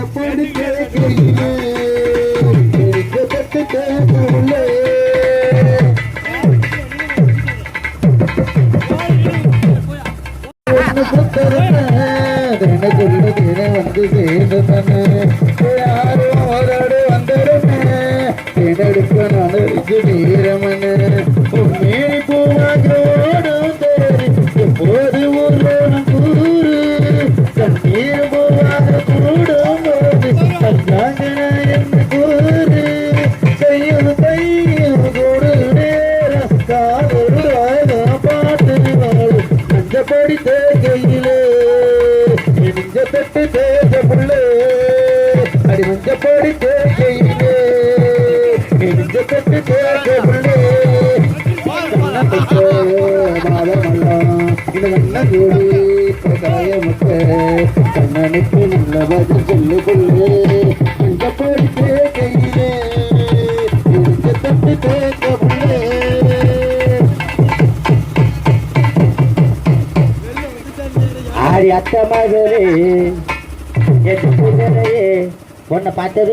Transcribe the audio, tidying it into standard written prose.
எப்படி கேட்கையிலே பட்டு கேட்கவில்லை வந்து சேர்ந்தன யாரும் அவரோடு வந்தருமே எடுக்க நடக்கு நீரமன மேனி பூவாக்கோடும் தேரி எப்போது ஊர்வலம் கூறு கண்ணீர் பூவாக கூடும் போது கஞ்சாங்கன என்று கூறு கையில் கையில் கூடு நேரம் காதொரு பாட்டு வாழும் நஞ்சப்படி தேகையிலே நெஞ்ச தட்டு தேக புள்ளே அடி நஞ்சப்படி தேகையிலே நெஞ்ச தட்டு தேக புள்ளே இந்த வண்ண கூடி பிரகாய மக்கள் கண்ணனுக்கு நல்ல பதில் சொல்லு புள்ளே நஞ்சப்படி தேகையிலே நெஞ்ச தட்டு தேக புள்ளே ஆடி அத்த மகளே எட்டு உன்னை பார்த்தது